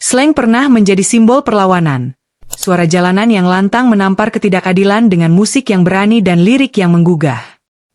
Slang pernah menjadi simbol perlawanan. Suara jalanan yang lantang menampar ketidakadilan dengan musik yang berani dan lirik yang menggugah.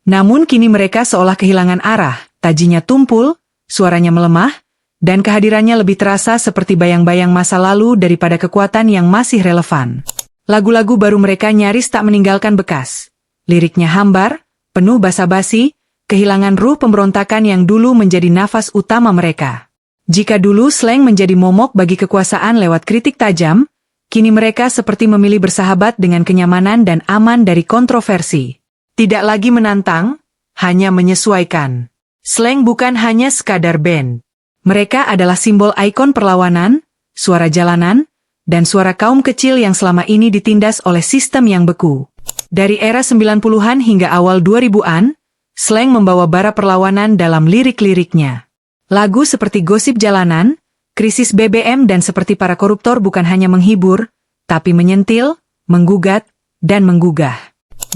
Namun kini mereka seolah kehilangan arah, tajinya tumpul, suaranya melemah, dan kehadirannya lebih terasa seperti bayang-bayang masa lalu daripada kekuatan yang masih relevan. Lagu-lagu baru mereka nyaris tak meninggalkan bekas. Liriknya hambar, penuh basa-basi, kehilangan ruh pemberontakan yang dulu menjadi nafas utama mereka. Jika dulu slang menjadi momok bagi kekuasaan lewat kritik tajam, kini mereka seperti memilih bersahabat dengan kenyamanan dan aman dari kontroversi. Tidak lagi menantang, hanya menyesuaikan. Slang bukan hanya sekadar band. Mereka adalah simbol ikon perlawanan, suara jalanan, dan suara kaum kecil yang selama ini ditindas oleh sistem yang beku. Dari era 90-an hingga awal 2000-an, slang membawa bara perlawanan dalam lirik-liriknya. Lagu seperti Gosip Jalanan, Krisis BBM dan Seperti Para Koruptor bukan hanya menghibur, tapi menyentil, menggugat, dan menggugah.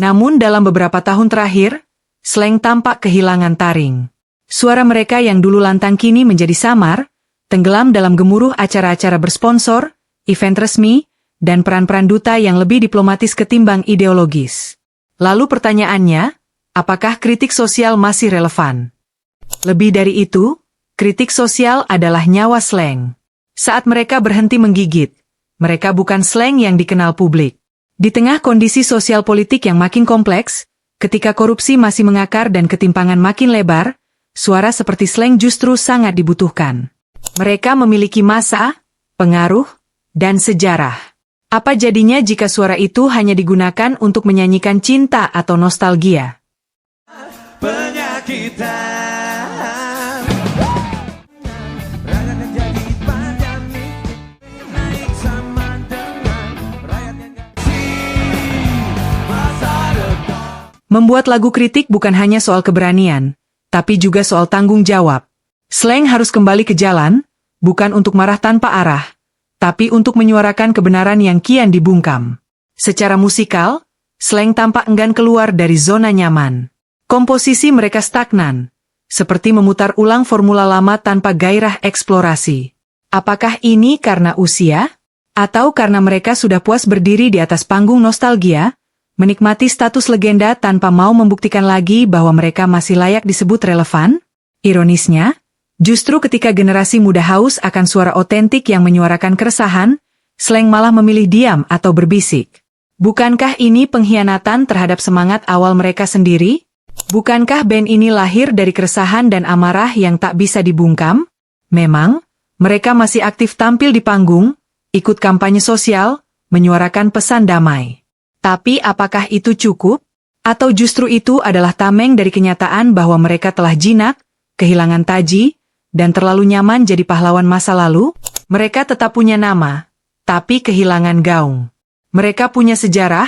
Namun dalam beberapa tahun terakhir, slang tampak kehilangan taring. Suara mereka yang dulu lantang kini menjadi samar, tenggelam dalam gemuruh acara-acara bersponsor, event resmi, dan peran-peran duta yang lebih diplomatis ketimbang ideologis. Lalu pertanyaannya, apakah kritik sosial masih relevan? Lebih dari itu, kritik sosial adalah nyawa slang. Saat mereka berhenti menggigit, mereka bukan slang yang dikenal publik. Di tengah kondisi sosial politik yang makin kompleks, ketika korupsi masih mengakar dan ketimpangan makin lebar, suara seperti slang justru sangat dibutuhkan. Mereka memiliki masa, pengaruh, dan sejarah. Apa jadinya jika suara itu hanya digunakan untuk menyanyikan cinta atau nostalgia? Penyakitan. Membuat lagu kritik bukan hanya soal keberanian, tapi juga soal tanggung jawab. Slang harus kembali ke jalan, bukan untuk marah tanpa arah, tapi untuk menyuarakan kebenaran yang kian dibungkam. Secara musikal, slang tampak enggan keluar dari zona nyaman. Komposisi mereka stagnan, seperti memutar ulang formula lama tanpa gairah eksplorasi. Apakah ini karena usia? Atau karena mereka sudah puas berdiri di atas panggung nostalgia, menikmati status legenda tanpa mau membuktikan lagi bahwa mereka masih layak disebut relevan? Ironisnya, justru ketika generasi muda haus akan suara otentik yang menyuarakan keresahan, slang malah memilih diam atau berbisik. Bukankah ini pengkhianatan terhadap semangat awal mereka sendiri? Bukankah band ini lahir dari keresahan dan amarah yang tak bisa dibungkam? Memang, mereka masih aktif tampil di panggung, ikut kampanye sosial, menyuarakan pesan damai. Tapi apakah itu cukup? Atau justru itu adalah tameng dari kenyataan bahwa mereka telah jinak, kehilangan taji, dan terlalu nyaman jadi pahlawan masa lalu? Mereka tetap punya nama, tapi kehilangan gaung. Mereka punya sejarah,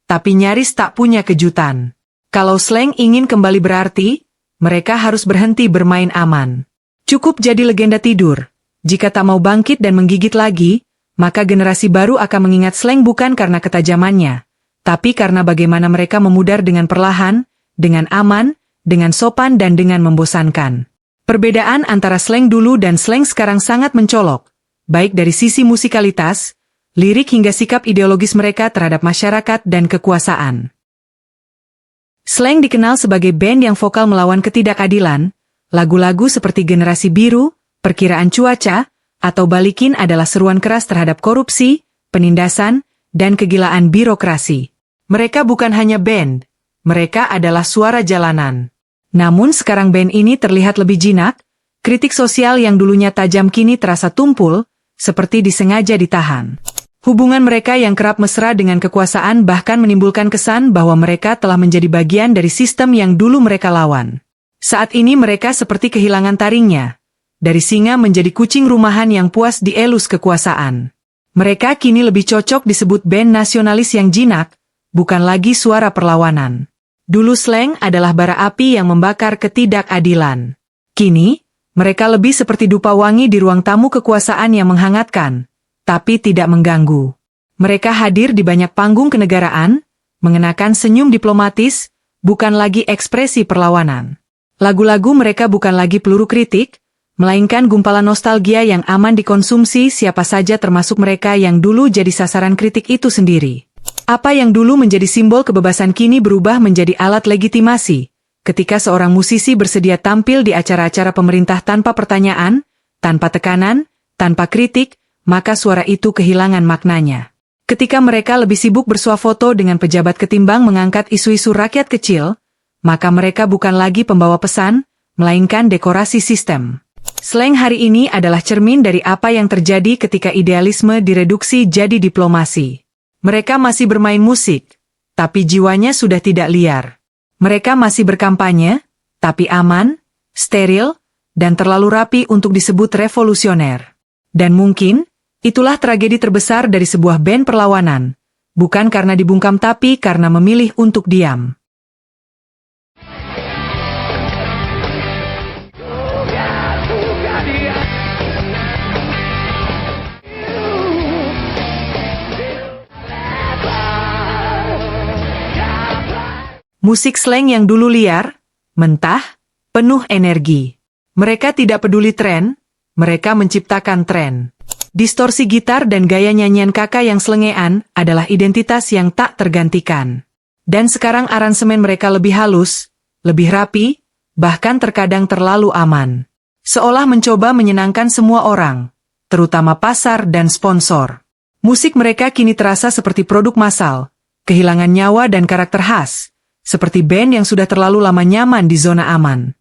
tapi nyaris tak punya kejutan. Kalau slang ingin kembali berarti, mereka harus berhenti bermain aman. Cukup jadi legenda tidur. Jika tak mau bangkit dan menggigit lagi, maka generasi baru akan mengingat slang bukan karena ketajamannya, tapi karena bagaimana mereka memudar dengan perlahan, dengan aman, dengan sopan dan dengan membosankan. Perbedaan antara slang dulu dan slang sekarang sangat mencolok, baik dari sisi musikalitas, lirik hingga sikap ideologis mereka terhadap masyarakat dan kekuasaan. Slang dikenal sebagai band yang vokal melawan ketidakadilan, lagu-lagu seperti Generasi Biru, Perkiraan Cuaca, atau Balikin adalah seruan keras terhadap korupsi, penindasan, dan kegilaan birokrasi. Mereka bukan hanya band, mereka adalah suara jalanan. Namun sekarang band ini terlihat lebih jinak, kritik sosial yang dulunya tajam kini terasa tumpul, seperti disengaja ditahan. Hubungan mereka yang kerap mesra dengan kekuasaan bahkan menimbulkan kesan bahwa mereka telah menjadi bagian dari sistem yang dulu mereka lawan. Saat ini mereka seperti kehilangan taringnya, dari singa menjadi kucing rumahan yang puas dielus kekuasaan. Mereka kini lebih cocok disebut band nasionalis yang jinak, bukan lagi suara perlawanan. Dulu slang adalah bara api yang membakar ketidakadilan. Kini, mereka lebih seperti dupa wangi di ruang tamu kekuasaan yang menghangatkan, tapi tidak mengganggu. Mereka hadir di banyak panggung kenegaraan, mengenakan senyum diplomatis, bukan lagi ekspresi perlawanan. Lagu-lagu mereka bukan lagi peluru kritik, melainkan gumpalan nostalgia yang aman dikonsumsi siapa saja termasuk mereka yang dulu jadi sasaran kritik itu sendiri. Apa yang dulu menjadi simbol kebebasan kini berubah menjadi alat legitimasi. Ketika seorang musisi bersedia tampil di acara-acara pemerintah tanpa pertanyaan, tanpa tekanan, tanpa kritik, maka suara itu kehilangan maknanya. Ketika mereka lebih sibuk bersuah foto dengan pejabat ketimbang mengangkat isu-isu rakyat kecil, maka mereka bukan lagi pembawa pesan, melainkan dekorasi sistem. Slang hari ini adalah cermin dari apa yang terjadi ketika idealisme direduksi jadi diplomasi. Mereka masih bermain musik, tapi jiwanya sudah tidak liar. Mereka masih berkampanye, tapi aman, steril, dan terlalu rapi untuk disebut revolusioner. Dan mungkin, itulah tragedi terbesar dari sebuah band perlawanan, bukan karena dibungkam tapi karena memilih untuk diam. Musik slang yang dulu liar, mentah, penuh energi. Mereka tidak peduli tren, mereka menciptakan tren. Distorsi gitar dan gaya nyanyian kakak yang selengean adalah identitas yang tak tergantikan. Dan sekarang aransemen mereka lebih halus, lebih rapi, bahkan terkadang terlalu aman. Seolah mencoba menyenangkan semua orang, terutama pasar dan sponsor. Musik mereka kini terasa seperti produk massal, kehilangan nyawa dan karakter khas. Seperti band yang sudah terlalu lama nyaman di zona aman.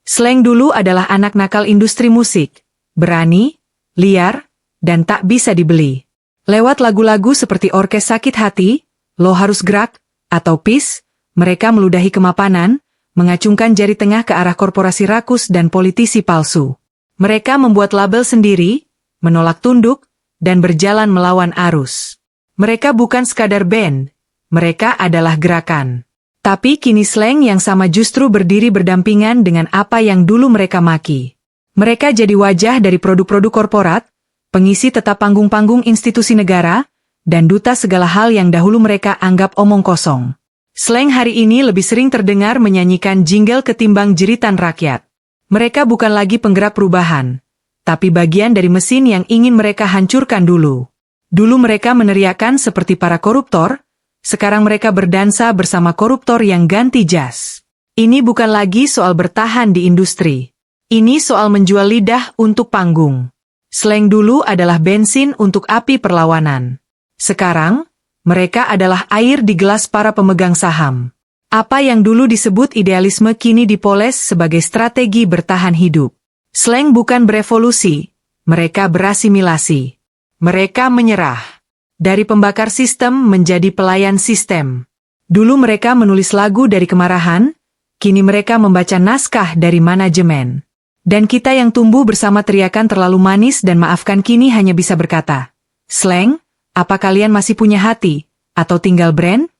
Slang dulu adalah anak nakal industri musik, berani, liar, dan tak bisa dibeli. Lewat lagu-lagu seperti Orkes Sakit Hati, Lo Harus Gerak, atau Peace, mereka meludahi kemapanan, mengacungkan jari tengah ke arah korporasi rakus dan politisi palsu. Mereka membuat label sendiri, menolak tunduk, dan berjalan melawan arus. Mereka bukan sekadar band, mereka adalah gerakan. Tapi kini slang yang sama justru berdiri berdampingan dengan apa yang dulu mereka maki. Mereka jadi wajah dari produk-produk korporat, pengisi tetap panggung-panggung institusi negara, dan duta segala hal yang dahulu mereka anggap omong kosong. Slang hari ini lebih sering terdengar menyanyikan jingle ketimbang jeritan rakyat. Mereka bukan lagi penggerak perubahan, tapi bagian dari mesin yang ingin mereka hancurkan dulu. Dulu mereka meneriakan seperti para koruptor, sekarang mereka berdansa bersama koruptor yang ganti jas. Ini bukan lagi soal bertahan di industri. Ini soal menjual lidah untuk panggung. Slang dulu adalah bensin untuk api perlawanan. Sekarang, mereka adalah air di gelas para pemegang saham. Apa yang dulu disebut idealisme kini dipoles sebagai strategi bertahan hidup. Slang bukan berevolusi, mereka berasimilasi. Mereka menyerah. Dari pembakar sistem menjadi pelayan sistem. Dulu mereka menulis lagu dari kemarahan, kini mereka membaca naskah dari manajemen. Dan kita yang tumbuh bersama teriakan terlalu manis dan maafkan kini hanya bisa berkata, "Slang, apa kalian masih punya hati, atau tinggal brand?"